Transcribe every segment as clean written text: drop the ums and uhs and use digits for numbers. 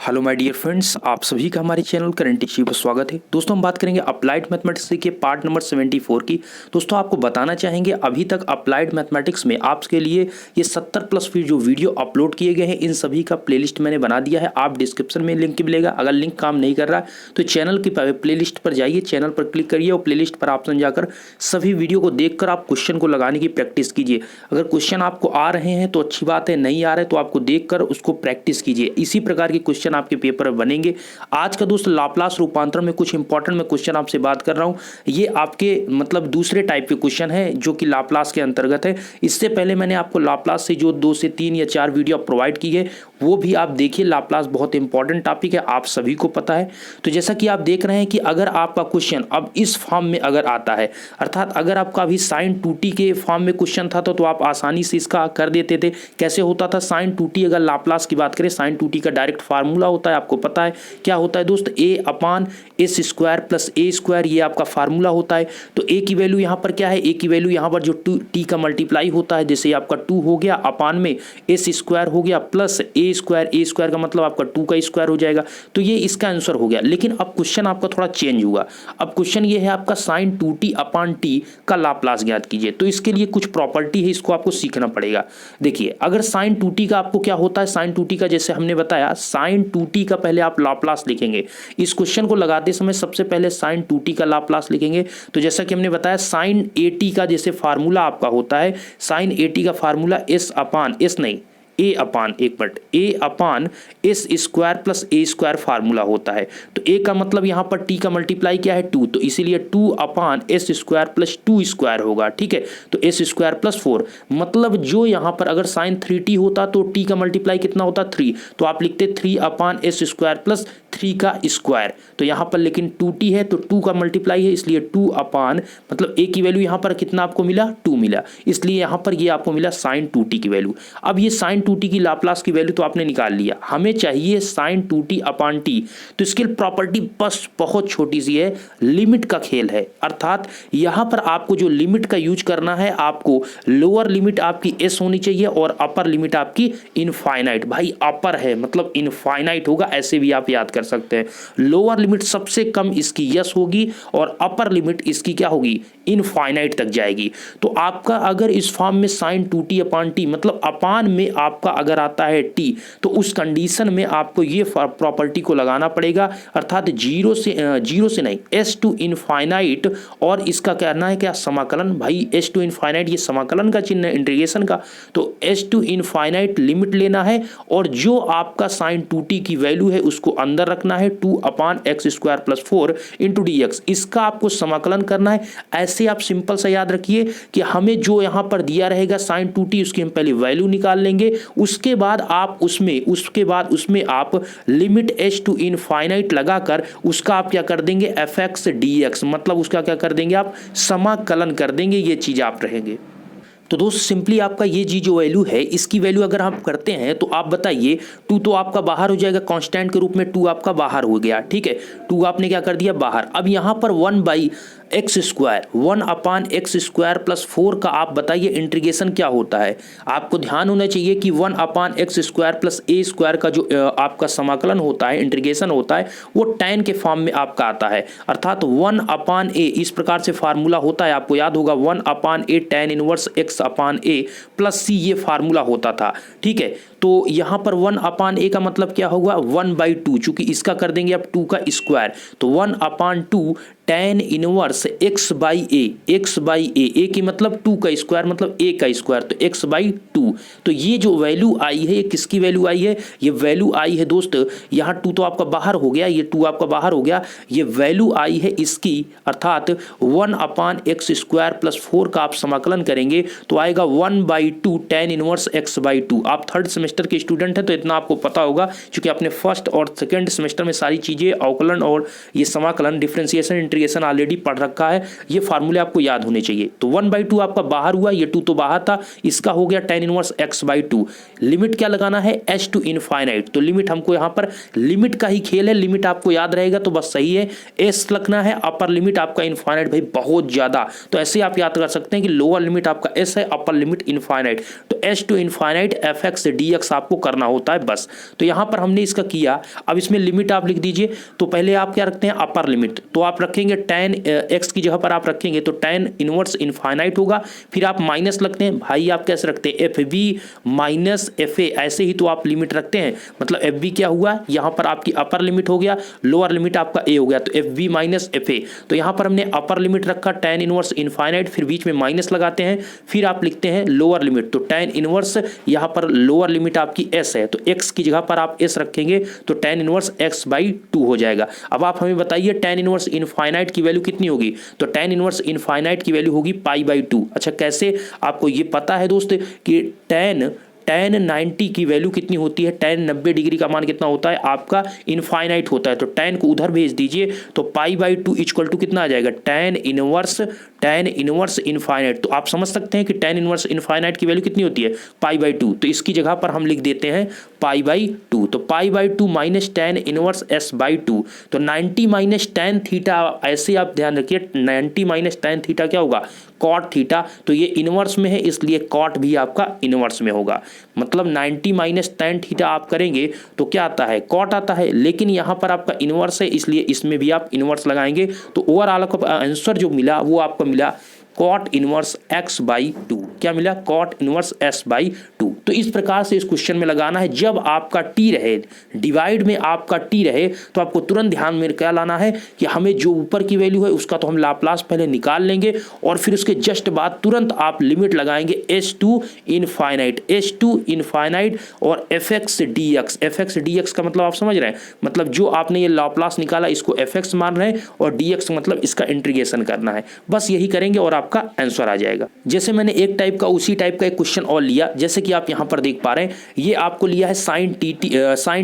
Hello my dear friends, आप सभी का हमारे चैनल करंट इश्यू पर स्वागत है। दोस्तों हम बात करेंगे अप्लाइड मैथमेटिक्स के पार्ट नंबर 74 की। दोस्तों आपको बताना चाहेंगे अभी तक अप्लाइड मैथमेटिक्स में आपके लिए ये 70+ फिर जो वीडियो अपलोड किए गए हैं इन सभी का प्लेलिस्ट मैंने बना दिया है। आप डिस्क्रिप्शन में लिंक मिलेगा। अगर लिंक काम नहीं कर रहा है तो चैनल की प्लेलिस्ट पर जाइए, चैनल पर क्लिक करिए और प्लेलिस्ट पर ऑप्शन जाकर सभी वीडियो को देखकर आप क्वेश्चन को लगाने की प्रैक्टिस कीजिए। अगर क्वेश्चन आपको आ रहे हैं तो अच्छी बात है, नहीं आ रहे तो आपको देखकर उसको प्रैक्टिस कीजिए। इसी प्रकार के क्वेश्चन आपके पेपर में बनेंगे। आज का दोस्त लाप्लास रूपांतरण में कुछ इंपॉर्टेंट मैं क्वेश्चन आपसे बात कर रहा हूं। ये आपके मतलब दूसरे टाइप के क्वेश्चन है जो कि लाप्लास के अंतर्गत है। इससे पहले मैंने आपको लाप्लास से जो 2 से 3 या 4 वीडियो प्रोवाइड की है वो भी आप देखिए। लाप्लास बहुत इंपॉर्टेंट टॉपिक है, आप सभी को पता है। तो जैसा कि आप देख रहे हैं कि अगर आपका क्वेश्चन अब इस फॉर्म में अगर आता है, अर्थात अगर आपका अभी sin 2t के फॉर्म में क्वेश्चन था तो आप आसानी से इसका कर देते थे। कैसे होता था sin 2t? अगर लाप्लास की बात करें, sin 2t का डायरेक्ट फार्मूला होता है, आपको पता है क्या होता है दोस्त, a/s² प्लस a², ये आपका फार्मूला होता है। तो a की वैल्यू यहाँ पर क्या है, a की वैल्यू यहाँ पर जो t का मल्टीप्लाई होता है, जैसे आपका 2 हो गया अपान में s² हो गया प्लस a² का मतलब आपका 2 का स्क्वायर हो जाएगा। तो ये इसका आंसर हो गया। लेकिन अब क्वेश्चन आपका थोड़ा चेंज हुआ। अब क्वेश्चन ये है आपका sin 2t अपान t का लाप्लास ज्ञात कीजिए। तो इसके लिए कुछ प्रॉपर्टी है, इसको आपको सीखना पड़ेगा। देखिए अगर sin 2t का आपको क्या होता है, sin 2t का जैसे हमने बताया sin 2t का पहले आप लाप्लास लिखेंगे। इस क्वेश्चन को लगाते समय सबसे पहले sin 2t का लाप्लास लिखेंगे। तो जैसा कि हमने बताया sin at का जैसे फार्मूला आपका होता है, sin at का formula a upon s² plus a² formula होता है। तो a का मतलब यहाँ पर t का मल्टीप्लाई क्या है 2, तो इसीलिए 2 अपान s² प्लस 2² होगा। ठीक है, तो s² प्लस 4 मतलब जो यहाँ पर अगर sin 3t होता तो t का मल्टीप्लाई कितना होता 3, तो आप लिखते 3 अपान s² प्लस 3 का स्क्वायर। तो यहाँ पर लेकिन 2t है तो 2 का मल्टीप्लाई है, इसलिए 2 अपान मतलब a की वैल्यू यहाँ पर कितना आपको मिला 2 मिला, इसलिए यहाँ पर ये आपको मिला sin 2t की वैल्यू। अब ये sin 2t की लाप्लास की वैल्यू तो आपने निकाल लिया, हमें चाहिए sin 2t अपान t। तो इसकी प्रॉपर्टी बस बहुत छोटी सी है, लिमिट का खेल है। अर्थात यहाँ पर आपको जो लिमिट का यूज करना है, आपको लोअर लिमिट आपकी s होनी चाहिए और अपर लिमिट आपकी इनफाइनाइट। भाई अपर है मतलब इनफाइनाइट होगा, ऐसे भी आप याद कर सकते हैं। लोअर लिमिट सबसे कम इसकी यस होगी और अपर लिमिट इसकी क्या होगी, इनफाइनाइट तक जाएगी। तो आपका अगर इस फॉर्म में sin 2t अपान टी मतलब अपान में आपका अगर आता है t, तो उस कंडीशन में आपको ये प्रॉपर्टी को लगाना पड़ेगा। अर्थात जीरो से नहीं s टू इनफाइनाइट, और इसका कहना है क्या समाकलन। भाई s टू इनफाइनाइट ये समाकलन का चिन्ह है, इंटीग्रेशन का। तो s टू इनफाइनाइट लिमिट लेना है और जो आपका sin 2t की वैल्यू है उसको अंदर रखना है, 2 अपान x² प्लस 4 इंटू dx, इसका आपको समाकलन करना है। ऐसे आप सिंपल सा याद रखिए कि हमें जो यहाँ पर दिया रहेगा sin 2t उसकी हम पहले वैल्यू निकाल लेंगे, उसके बाद उसमें आप लिमिट h टू इनफाइनाइट लगाकर उसका आप क्या कर देंगे fx dx, मतलब उसका क्या कर देंगे आप समाकलन कर देंगे। ये चीज आप रहेंगे। तो दोस्त सिंपली आपका ये जी जो वैल्यू है इसकी वैल्यू अगर हम करते हैं तो आप बताइए 2 तो आपका बाहर हो जाएगा, कांस्टेंट के रूप में 2 आपका बाहर हो गया। ठीक है, 2 आपने क्या कर दिया बाहर। अब यहाँ पर 1 अपान x² प्लस 4 का आप बताइए इंटीग्रेशन क्या होता है। आपको ध्यान होना चाहिए कि 1 अपान x² प्लस a² का जो आपका समाकलन होता है, इंटीग्रेशन होता है, वो tan के फॉर्म में आपका आता है। अर्थात 1 अपान a इस प्रकार से फार्मूला होता है, आपको याद होगा 1 अपान a tan inverse x upon a plus c ये फार्मूला होता था। ठीक है, तो यहाँ पर 1 अपान a का मतलब क्या होगा 1/2, चूंकि इसका कर देंगे आप 2 का स्क्वायर, तो 1 अपान 2 tan इनवर्स x/a की मतलब 2 का स्क्वायर मतलब a का स्क्वायर, तो x/2। तो ये जो वैल्यू आई है ये किसकी वैल्यू आई है, ये वैल्यू आई है दोस्त, यहाँ 2 तो आपका बाहर हो गया, ये 2 आपका बाहर हो गया, ये वैल्यू आई है इसकी। अर्थात 1 अपान x² प्लस 4 का आप समाकलन करेंगे तो आएगा 1/2 tan इनवर्स x/2। आप थर्ड सेमेस्टर के स्टूडेंट हैं तो इतना आपको पता होगा, क्योंकि आपने फर्स्ट और सेकेंड सेमेस्टर में सारी चीजें अवकलन और ये समाकलन डिफरेंशिएशन इंटीग्रेशन ऑलरेडी पढ़ रखा है, ये फार्मूले आपको याद होने चाहिए। तो 1/2 आपका बाहर हुआ, ये 2 तो बाहर था, इसका हो गया tan इनवर्स x/2। लिमिट क्या लगाना है, h टू इनफाइनाइट, तो लिमिट हमको यहाँ पर लिमिट का ही खेल है, लिमिट आपको याद रहेगा तो बस सही है। s रखना है, अपर लिमिट आपका इनफाइनाइट भाई बहुत ज्यादा, तो ऐसे आप याद कर सकते हैं कि लोअर लिमिट आपका s है, अपर लिमिट इनफाइनाइट, तो h to infinite fx dx आपको करना होता है बस। तो यहाँ पर हमने इसका किया, अब इसमें लिमिट आप लिख दीजिए। तो पहले आप क्या रखते हैं, अपर लिमिट, तो आप रखेंगे tan x की जगह पर आप रखेंगे तो tan इनवर्स इनफाइनाइट होगा, फिर आप माइनस लगते हैं, भाई आप कैसे रखते हैं, F B minus F A, ऐसे ही तो आप लिमिट रखते हैं। मतलब एफ बी क्या हुआ, यहाँ पर आपकी अपर लिमिट हो गया, लोअर लिमिट आपका ए हो गया, तो F B minus F A. तो यहाँ पर हमने अपर लिमिट रखा tan इनवर्स इनफाइनाइट, फिर बीच में माइनस लगाते हैं, फिर आप लिखते हैं लोअर लिमिट, तो tan इनवर्स यहाँ पर लोअर लिमिट आपकी s है, तो x की जगह पर आप s रखेंगे तो tan इनवर्स x/2 हो जाएगा। अब आप हमें बताइए tan इनवर्स इनफाइनाइट की वैल्यू कितनी होगी, तो tan इनवर्स इनफाइनाइट की वैल्यू होगी π/2। अच्छा कैसे, आपको ये पता है दोस्त कि tan 90 की वैल्यू कितनी होती है, tan 90 डिग्री का मान कितना होता है आपका, इनफाइनाइट होता है, तो tan को उधर भेज दीजिए, तो π/2 इक्वल टू कितना आ जाएगा, tan इनवर्स इनफाइनाइट। तो आप समझ सकते हैं कि tan इनवर्स इनफाइनाइट की वैल्यू कितनी होती है, π/2, तो इसकी जगह पर हम लिख देते हैं π/2, तो π/2 माइनस tan इनवर्स s/2, तो 90 माइनस tan थीटा, ऐसे आप ध्यान रखिए 90 माइनस tan थीटा क्या होगा, cot थीटा, तो ये इनवर्स में है इसलिए cot भी आपका इनवर्स में होगा। मतलब 90 माइनस tan थीटा आप करेंगे तो क्या आता है, cot आता है, लेकिन यहाँ पर आपका इनवर्स है इसलिए इसमें भी आप इनवर्स लगाएंगे, तो ओवरऑल आपका आंसर जो मिला वो आपका मिला cot इनवर्स x/2। क्या मिला, cot इनवर्स s/2। तो इस प्रकार से इस क्वेश्चन में लगाना है। जब आपका t रहे, डिवाइड में आपका t रहे, तो आपको तुरंत ध्यान में क्या लाना है कि हमें जो ऊपर की वैल्यू है उसका तो हम लाप्लास पहले निकाल लेंगे, और फिर उसके जस्ट बाद तुरंत आप लिमिट लगाएंगे h टू इनफाइनाइट और fx dx का मतलब आप समझ रहे हैं, मतलब जो आपने ये लाप्लास निकाला इसको fx मान रहे हैं और dx मतलब इसका इंटीग्रेशन करना है। बस यही करेंगे और आपका आंसर आ जाएगा। जैसे मैंने एक टाइप का उसी टाइप का एक क्वेश्चन और लिया, जैसे कि आप यहां पर देख पा रहे हैं, ये आपको लिया है sin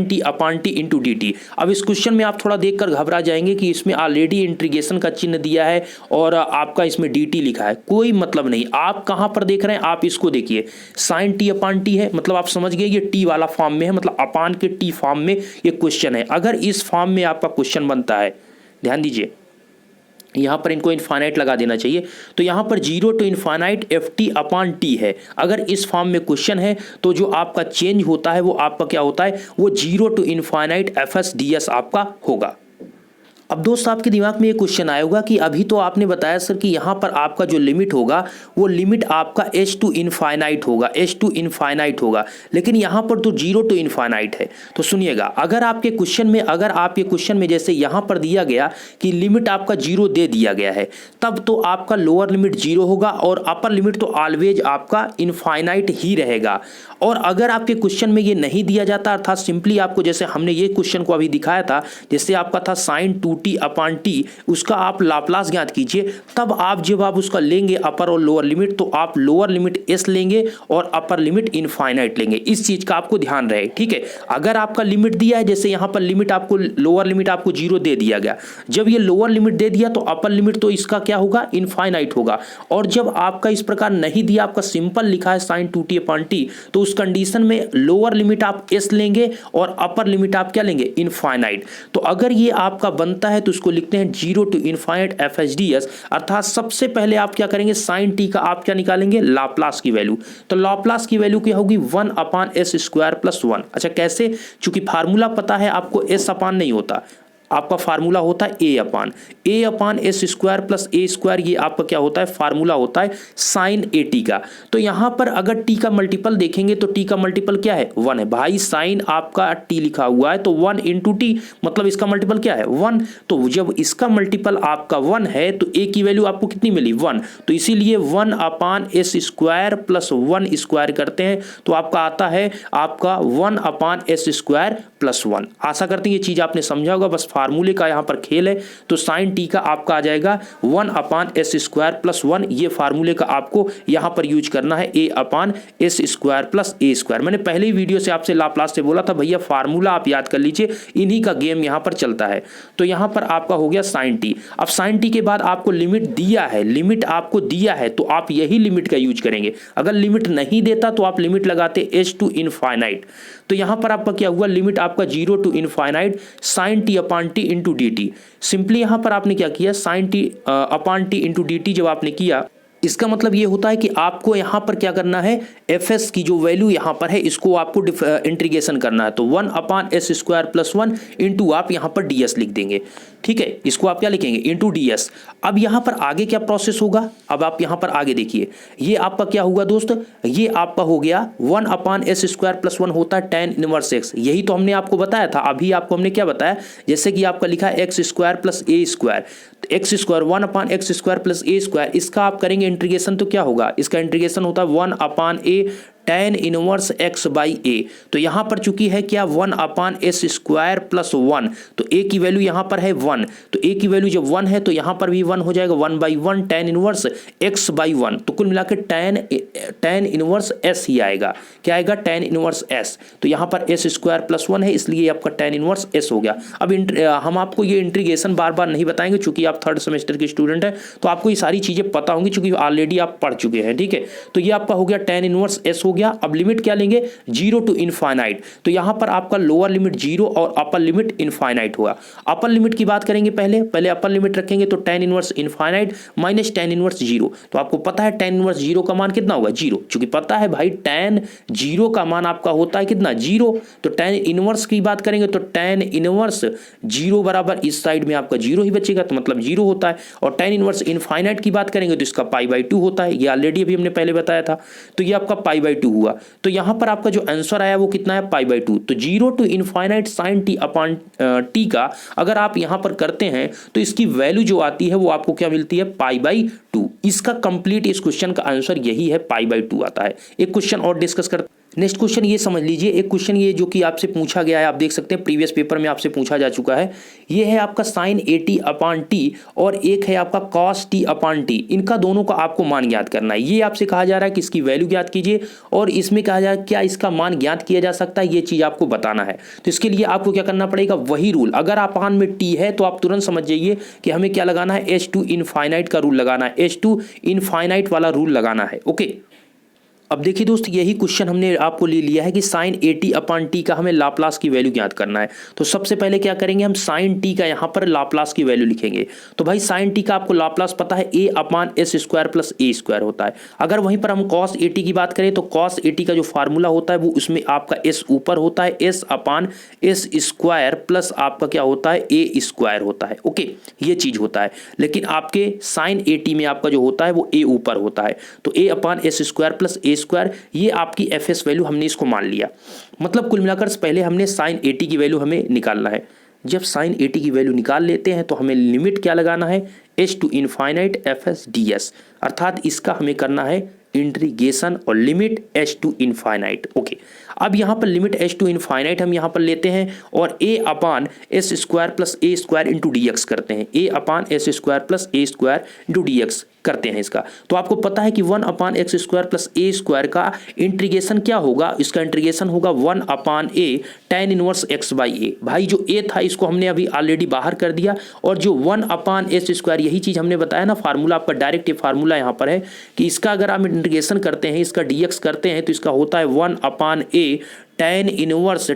t upon t into D T. अब इस क्वेश्चन में आप थोड़ा देखकर घबरा जाएंगे कि इसमें ऑलरेडी इंटीग्रेशन का चिन्ह दिया है और आपका इसमें डी टी लिखा है, कोई मतलब नहीं। आप कहां पर देख रहे हैं, आप इसको देखिए, sin t अपॉन t है, मतलब आप समझ गए ये टी वाला फॉर्म में है, मतलब अपान के टी फॉर्म में ये क्वेश्चन है। अगर इस फॉर्म में आपका क्वेश्चन बनता है, ध्यान दीजिए, यहाँ पर इनको इनफाइनाइट लगा देना चाहिए, तो यहाँ पर 0 to infinite ft upon T है। अगर इस फॉर्म में क्वेश्चन है तो जो आपका चेंज होता है वो आपका क्या होता है, वो 0 टू इनफाइनाइट fs ds आपका होगा। अब दोस्त आपके दिमाग में ये क्वेश्चन आया होगा कि अभी तो आपने बताया सर कि यहाँ पर आपका जो लिमिट होगा वो लिमिट आपका h टू इनफाइनाइट होगा, लेकिन यहाँ पर तो 0 टू इनफाइनाइट है। तो सुनिएगा, अगर आपके क्वेश्चन में जैसे यहाँ पर दिया गया कि लिमिट आपका 0 दे दिया गया है, तब तो आपका लोअर लिमिट 0 होगा और अपर लिमिट तो ऑलवेज आपका इनफाइनाइट ही रहेगा। और अगर आपके क्वेश्चन में ये नहीं दिया जाता, अर्थात सिंपली आपको जैसे हमने ये क्वेश्चन को अभी दिखाया था, जैसे आपका था sin 2t अपॉन t, उसका आप लाप्लास ज्ञात कीजिए, तब आप जब आप उसका लेंगे अपर और लोअर लिमिट, तो आप लोअर लिमिट s लेंगे और अपर लिमिट इनफाइनाइट लेंगे। इस चीज का आपको ध्यान रहे, ठीक है। अगर आपका लिमिट दिया है, जैसे यहाँ पर लिमिट आपको लोअर लिमिट आपको 0 दे दिया गया, जब ये लोअर लिमिट दे दिया तो अपर लिमिट तो इसका क्या होगा, इनफाइनाइट होगा। और जब आपका इस प्रकार नहीं दिया, आपका सिंपल लिखा है sin 2t अपॉन t, तो उस कंडीशन में लोअर लिमिट आप s लेंगे और अपर लिमिट आप क्या लेंगे, इनफाइनाइट। तो अगर ये आपका बनता है तो उसको लिखते हैं 0 टू इनफाइनाइट fs ds, अर्थात सबसे पहले आप क्या करेंगे, sin t का आप क्या निकालेंगे, लाप्लास की वैल्यू। तो लाप्लास की वैल्यू क्या होगी, 1 अपान s स्क्वायर प्लस 1। अच्छा कैसे, चूंकि फार्मूला पता है आपको, s अपान नहीं होता, आपका फार्मूला होता है a upon s square plus a square, ये आपका क्या होता है, फार्मूला होता है साइन ए टी का। तो यहाँ पर अगर t का मल्टीपल देखेंगे तो t का मल्टीपल क्या है, 1 है भाई। साइन आपका t लिखा हुआ है तो 1 इंटू टी, मतलब इसका मल्टीपल क्या है, 1। तो जब इसका मल्टीपल आपका 1 है तो a की वैल्यू आपको कितनी मिली, 1। तो इसीलिए 1 अपान s स्क्वायर प्लस 1 स्क्वायर करते हैं तो आपका आता है आपका 1 अपान s स्क्वायर प्लस 1। आशा करते हैं ये चीज आपने समझा होगा, बस फार्मूले का यहाँ पर खेल है, तो साइन टी का आपका आ जाएगा 1/s²+1। ये फार्मूले का आपको यहाँ पर यूज करना है, a/s² + a²। मैंने पहले ही वीडियो से आपसे लाप्लास से बोला था भैया फार्मूला आप याद कर लीजिए, इन्हीं का गेम यहाँ पर चलता है। तो यहाँ पर आपका हो गया साइन टी। अब साइन टी के बाद आपको लिमिट दिया है, लिमिट आपको दिया है तो आप यही लिमिट का यूज करेंगे। अगर लिमिट नहीं देता तो आप लिमिट लगाते h to इनफाइनाइट। तो यहां पर आपका क्या हुआ, लिमिट आपका 0 to infinite sin t/t into D T. Simply यहां पर आपने क्या किया, sin t/t into D T जब आपने किया, इसका मतलब ये होता है कि आपको यहाँ पर क्या करना है, fs की जो वैल्यू यहाँ पर है इसको आपको इंटीग्रेशन करना है। तो 1/s² + 1 इंटू आप यहाँ पर ds लिख देंगे। ठीक है, इसको आप क्या लिखेंगे, इंटू ds। अब यहाँ पर आगे क्या प्रोसेस होगा, अब आप यहाँ पर आगे देखिए, ये आपका क्या हुआ दोस्त, ये आपका हो गया 1/s² + 1 होता है tan इनवर्स x। यही तो हमने आपको बताया था, अभी आपको हमने क्या बताया, जैसे कि आपका लिखा है x² + a², x² 1/x² + a²। इसका आप करेंगे इंटीग्रेशन तो क्या होगा, इसका इंटीग्रेशन होता है 1/a tan इनवर्स x/a। तो यहां पर चूंकि है क्या 1/s² + 1, तो a की वैल्यू यहां पर है 1, तो a की वैल्यू जब 1 है तो यहां पर भी 1 हो जाएगा, 1/1 tan इनवर्स x/1। तो कुल मिलाकर tan इनवर्स s ही आएगा, क्या आएगा, tan इनवर्स s। तो यहां पर s² + 1 है, इसलिए आपका tan इनवर्स s हो गया। अब हम आपको ये इंटीग्रेशन बार बार नहीं बताएंगे, चूंकि आप 3rd सेमेस्टर के स्टूडेंट हैं तो आपको ये सारी चीजें पता होंगी, चूंकि ऑलरेडी आप पढ़ चुके हैं। ठीक है, तो ये आपका हो गया tan इनवर्स s हो गया। अब लिमिट क्या लेंगे, 0 to इनफाइनाइट। तो यहां पर आपका लोअर लिमिट 0 और अपर लिमिट इनफाइनाइट होगा। अपर लिमिट की बात करेंगे, पहले अपर लिमिट रखेंगे तो tan inverse infinite minus tan inverse 0। तो आपको पता है tan इनवर्स 0 का मान कितना होगा, 0। चूंकि पता है भाई tan 0 का मान आपका होता है कितना, 0। तो tan इनवर्स की बात करेंगे तो tan इनवर्स 0 बराबर इस साइड में आपका 0 ही बचेगा, तो मतलब 0 होता है। और tan इनवर्स इनफाइनाइट की बात करेंगे तो इसका π/2 होता है, ये ऑलरेडी अभी हमने पहले बताया था। तो ये आपका π/2 हुआ। तो यहां पर आपका जो आंसर आया वो कितना है, π/2। तो 0 to इनफाइनाइट sin t/t का अगर आप यहां पर करते हैं तो इसकी वैल्यू जो आती है वो आपको क्या मिलती है, π/2। इसका कंप्लीट इस क्वेश्चन का आंसर यही है, π/2 आता है। एक क्वेश्चन और डिस्कस करते हैं। नेक्स्ट क्वेश्चन ये समझ लीजिए, एक क्वेश्चन ये जो कि आपसे पूछा गया है, आप देख सकते हैं प्रीवियस पेपर में आपसे पूछा जा चुका है। ये है आपका sin AT/t और एक है आपका cos t/t। इनका दोनों का आपको मान ज्ञात करना है। ये आपसे कहा जा रहा है कि इसकी वैल्यू ज्ञात कीजिए, और इसमें कहा जा रहा है क्या इसका मान ज्ञात किया जा सकता है, ये चीज आपको बताना है। तो इसके लिए आपको क्या करना पड़ेगा, वही रूल। अगर अपान में t है तो आप तुरंत समझ जाइए कि हमें क्या लगाना है, h to इनफाइनाइट का रूल लगाना है, h to इनफाइनाइट वाला रूल लगाना है। ओके, अब देखिए दोस्त, यही क्वेश्चन हमने आपको ले लिया है कि sin AT/t का हमें लाप्लास की वैल्यू ज्ञात करना है। तो सबसे पहले क्या करेंगे, हम sin t का यहाँ पर लाप्लास की वैल्यू लिखेंगे। तो भाई sin t का आपको लाप्लास पता है, a/s² + a² होता है। अगर वहीं पर हम cos AT की बात करें तो cos AT का जो फार्मूला होता है वो उसमें आपका s ऊपर होता है, s/s² प्लस आपका क्या होता है, a² होता है। ओके, ये चीज होता है। लेकिन आपके sin AT में आपका जो होता है वो a ऊपर होता है। तो a/s² + a², ये आपकी fs वैल्यू हमने इसको मान लिया। मतलब कुल मिलाकर पहले हमने sin AT की वैल्यू हमें निकालना है। जब sin AT की वैल्यू निकाल लेते हैं तो हमें लिमिट क्या लगाना है, h to infinite fs ds, अर्थात इसका हमें करना है इंटीग्रेशन और limit h to infinite. Okay, अब यहाँ पर लिमिट h to इनफाइनाइट हम यहाँ पर लेते हैं और a/s² + a² इंटू dx करते हैं, a/s² + a² इंटू dx करते हैं इसका। तो आपको पता है कि 1/x² + a² का इंटीग्रेशन क्या होगा, इसका इंटीग्रेशन होगा 1/a tan इनवर्स x/a। भाई जो a था इसको हमने अभी ऑलरेडी बाहर कर दिया, और जो 1/s², यही चीज हमने बताया ना, फार्मूला आपका डायरेक्ट ये फार्मूला यहाँ पर है कि इसका अगर आप इंटीग्रेशन करते हैं, इसका dx करते हैं तो इसका होता है 1/a tan इनवर्स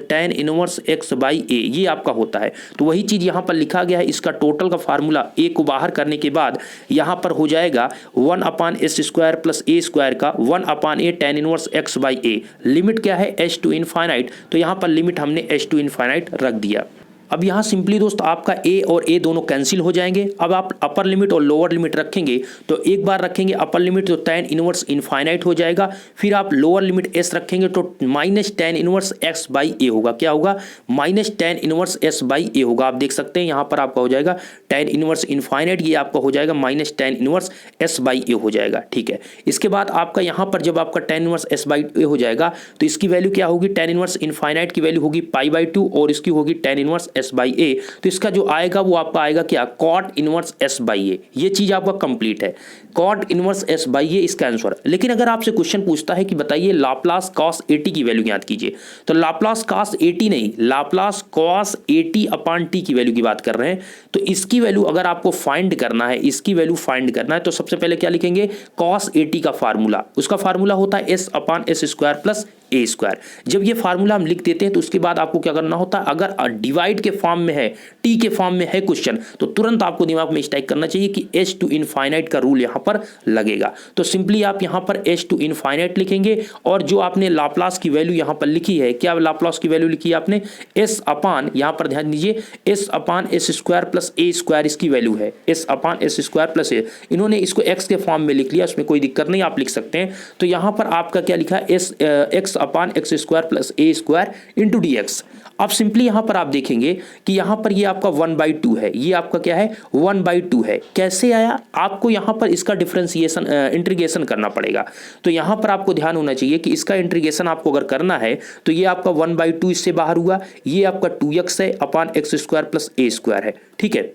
x/a, ये आपका होता है। तो वही चीज यहाँ पर लिखा गया है। इसका टोटल का फार्मूला a को बाहर करने के बाद यहाँ पर हो जाएगा 1/s² + a² का 1/a tan inverse x/a। Limit क्या है, h to इनफाइनाइट, तो यहाँ पर लिमिट हमने h to इनफाइनाइट रख दिया। अब यहाँ सिंपली दोस्त आपका a और a दोनों कैंसिल हो जाएंगे। अब आप अपर लिमिट और लोअर लिमिट रखेंगे तो एक बार रखेंगे अपर लिमिट तो tan इनवर्स इनफाइनाइट हो जाएगा, फिर आप लोअर लिमिट s रखेंगे तो माइनस tan इनवर्स x/a होगा। क्या होगा, माइनस tan इनवर्स s/a होगा। आप देख सकते हैं यहाँ पर आपका हो जाएगा tan इनवर्स इनफाइनाइट, ये आपका हो जाएगा माइनस tan इनवर्स s/a हो जाएगा। ठीक है, इसके बाद आपका यहाँ पर जब आपका tan इनवर्स s/a हो जाएगा तो इसकी वैल्यू क्या होगी, tan इनवर्स इनफाइनाइट की वैल्यू होगी π/2 और इसकी होगी tan इनवर्स एस बाई ए, तो इसका जो आएगा वो आपका आएगा क्या, cot inverse S by A. ये चीज आपका कंप्लीट है, कॉट इनवर्स एस बाई ए इसका आंसर। लेकिन अगर आपसे क्वेश्चन पूछता है कि बताइए लाप्लास कॉस 80 की वैल्यू ज्ञात कीजिए, तो लाप्लास कॉस 80 नहीं, लाप्लास कॉस 80 अपॉन टी की वैल्यू की बात कर रहे हैं। तो इसकी वैल्यू अगर आपको फाइंड करना है, इसकी वैल्यू फाइंड करना है, तो सबसे पहले क्या लिखेंगे, कॉस 80 का फार्मूला, उसका फार्मूला होता है S upon S square plus A square. जब ये फार्मूला हम लिख देते हैं तो उसके बाद आपको क्या करना होता है, अगर डिवाइड के फॉर्म में है, टी के फॉर्म में है क्वेश्चन, तो तुरंत आपको दिमाग में स्ट्राइक करना चाहिए कि एच टू इनफाइनाइट का रूल यहां पर लगेगा। तो सिंपली आप यहां पर एच टू इनफाइनाइट लिखेंगे, और जो आपने लाप्लास की वैल्यू यहां पर लिखी है, क्या लाप्लास की वैल्यू लिखी है आपने, एस अपॉन, यहां पर ध्यान दीजिए, S upon S square plus A square इसकी वैल्यू है, S upon S square plus A. इन्होंने इसको एक्स के फॉर्म में लिख लिया, उसमें कोई दिक्कत नहीं, आप लिख सकते हैं। तो यहां पर आपका क्या लिखा है, S X upon X square plus A square into D X. अब सिंपली यहां पर आप देखेंगे कि यहां पर ये आपका 1/2 है, ये आपका क्या है 1/2 है। कैसे आया, आपको यहां पर इसका डिफरेंशिएशन इंटीग्रेशन करना पड़ेगा। तो यहां पर आपको ध्यान होना चाहिए कि इसका इंटीग्रेशन आपको अगर करना है तो ये आपका 1/2 इससे बाहर हुआ, ये आपका 2x है upon X square plus A square है, ठीक है।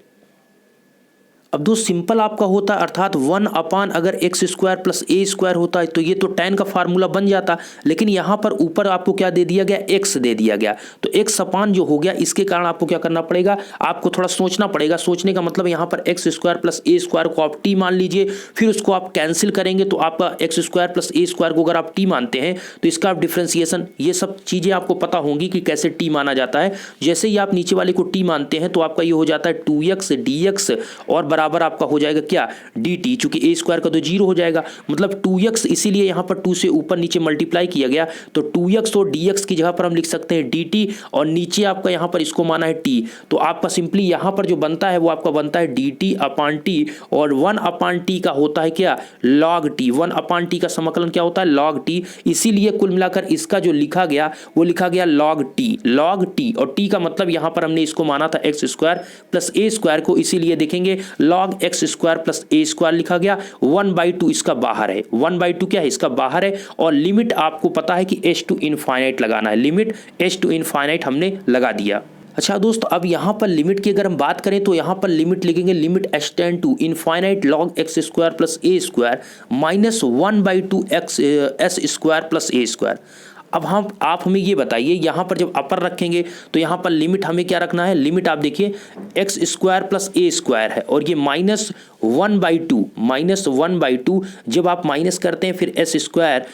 अब दो सिंपल आपका होता है, अर्थात 1 अपान अगर x square plus A square होता है तो ये तो tan का फार्मूला बन जाता, लेकिन यहाँ पर ऊपर आपको क्या दे दिया गया, x दे दिया गया। तो x अपान जो हो गया, इसके कारण आपको क्या करना पड़ेगा, आपको थोड़ा सोचना पड़ेगा। सोचने का मतलब यहाँ पर x square plus A square को आप t मान लीजिए, फिर उसको आप कैंसिल करेंगे तो आपका x square plus A square को अगर आप t मानते हैं तो इसका आप डिफ्रेंसिएशन, ये सब चीज़ें आपको पता होंगी कि कैसे t माना जाता है। जैसे ही आप नीचे वाले को t मानते हैं तो आपका ये हो जाता है 2x dx और बराबर आपका हो जाएगा क्या, dt, चूंकि a स्क्वायर का तो 0 हो जाएगा, मतलब 2x, इसीलिए यहां पर 2 से ऊपर नीचे मल्टीप्लाई किया गया, तो 2x और dx की जगह पर हम लिख सकते हैं dt, और नीचे आपका यहां पर इसको माना है t, तो आपका सिंपली यहां पर जो बनता है वो आपका बनता है dt अपान t, और 1 अपान t का होता है क्या, log t। 1 अपान t का समाकलन क्या होता है, log t। इसीलिए कुल मिलाकर इसका जो लिखा गया वो लिखा गया log t, और t का मतलब यहां पर हमने इसको माना था x square plus A square को, इसीलिए देखेंगे log X square plus A square लिखा गया। 1/2 इसका बाहर है, 1/2 क्या है, इसका बाहर है। और लिमिट आपको पता है कि h टू इनफाइनाइट लगाना है, लिमिट h टू इनफाइनाइट हमने लगा दिया। अच्छा दोस्त, अब यहाँ पर लिमिट की अगर हम बात करें तो यहाँ पर लिमिट लिखेंगे, limit h tend to infinite log X square plus A square minus 1/2 X S square plus A square. अब आप हमें ये बताइए, यहाँ पर जब अपर रखेंगे तो यहाँ पर लिमिट हमें क्या रखना है, लिमिट आप देखिए x square plus A square है, और ये माइनस 1/2 जब आप माइनस करते हैं फिर एस स्क्वायर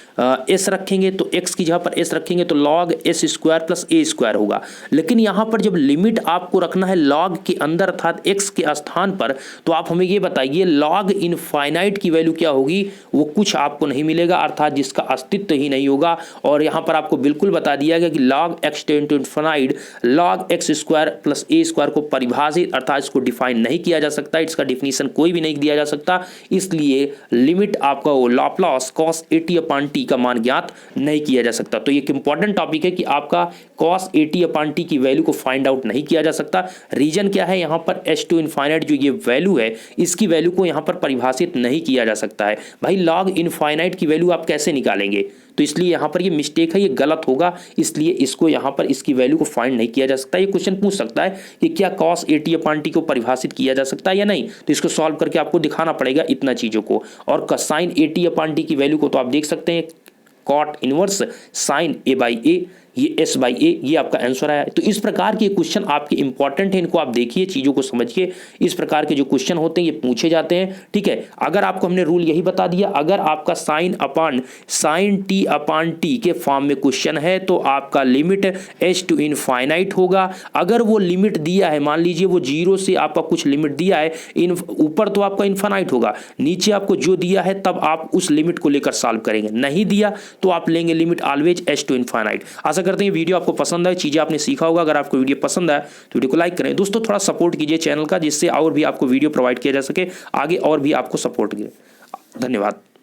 एस रखेंगे, तो एक्स की जगह पर एस रखेंगे तो log S square plus A square होगा। लेकिन यहाँ पर जब लिमिट आपको रखना है लॉग के अंदर अर्थात एक्स के स्थान पर, तो आप हमें ये बताइए लॉग इनफाइनाइट की वैल्यू क्या होगी, वो कुछ आपको नहीं मिलेगा, अर्थात जिसका अस्तित्व ही नहीं होगा। और यहाँ पर आपको बिल्कुल बता दिया गया कि log x tend to infinite log X square plus A square को परिभाषित अर्थात इसको डिफाइन नहीं किया जा सकता, इसका डिफिनीशन कोई भी नहीं दिया जा सकता, इसलिए लिमिट आपका वो लाप्लास cos 80 अपॉन टी का मान ज्ञात नहीं किया जा सकता। तो ये एक इंपॉर्टेंट टॉपिक है कि आपका cos 80 अपॉन टी की वैल्यू को फाइंड आउट नहीं किया जा सकता। रीजन क्या है, यहाँ पर h टू इनफाइनाइट जो ये वैल्यू है इसकी वैल्यू को यहाँ पर परिभाषित नहीं किया जा सकता है। भाई log इनफाइनाइट की वैल्यू आप कैसे निकालेंगे, तो इसलिए यहाँ पर ये मिस्टेक है, ये गलत होगा, इसलिए इसको यहाँ पर इसकी वैल्यू को फाइंड नहीं किया जा सकता। ये क्वेश्चन पूछ सकता है कि क्या cos 80 अपॉन टी को परिभाषित किया जा सकता है या नहीं, तो इसको सॉल्व करके आपको दिखाना पड़ेगा इतना चीज़ों को। और sin 80 अपॉन टी की वैल्यू को तो आप देख सकते हैं cot inverse sine A by A, ये एस बाई ए, ये आपका आंसर आया। तो इस प्रकार के क्वेश्चन आपके इंपॉर्टेंट हैं, इनको आप देखिए, चीज़ों को समझिए। इस प्रकार के जो क्वेश्चन होते हैं ये पूछे जाते हैं, ठीक है। अगर आपको हमने रूल यही बता दिया, अगर आपका साइन टी अपॉन टी के फॉर्म में क्वेश्चन है तो आपका लिमिट एच टू इनफाइनाइट होगा। अगर वो लिमिट दिया है, मान लीजिए वो 0 से आपका कुछ लिमिट दिया है, ऊपर तो आपका इनफाइनाइट होगा, नीचे आपको जो दिया है तब आप उस लिमिट को लेकर सॉल्व करेंगे, नहीं दिया तो आप लेंगे limit always H to infinite. आशा करते हैं वीडियो आपको पसंद आए, चीजें आपने सीखा होगा। अगर आपको वीडियो पसंद आए तो वीडियो को लाइक करें दोस्तों, थोड़ा सपोर्ट कीजिए चैनल का, जिससे और भी आपको वीडियो प्रोवाइड किया जा सके, आगे और भी आपको सपोर्ट किए। धन्यवाद।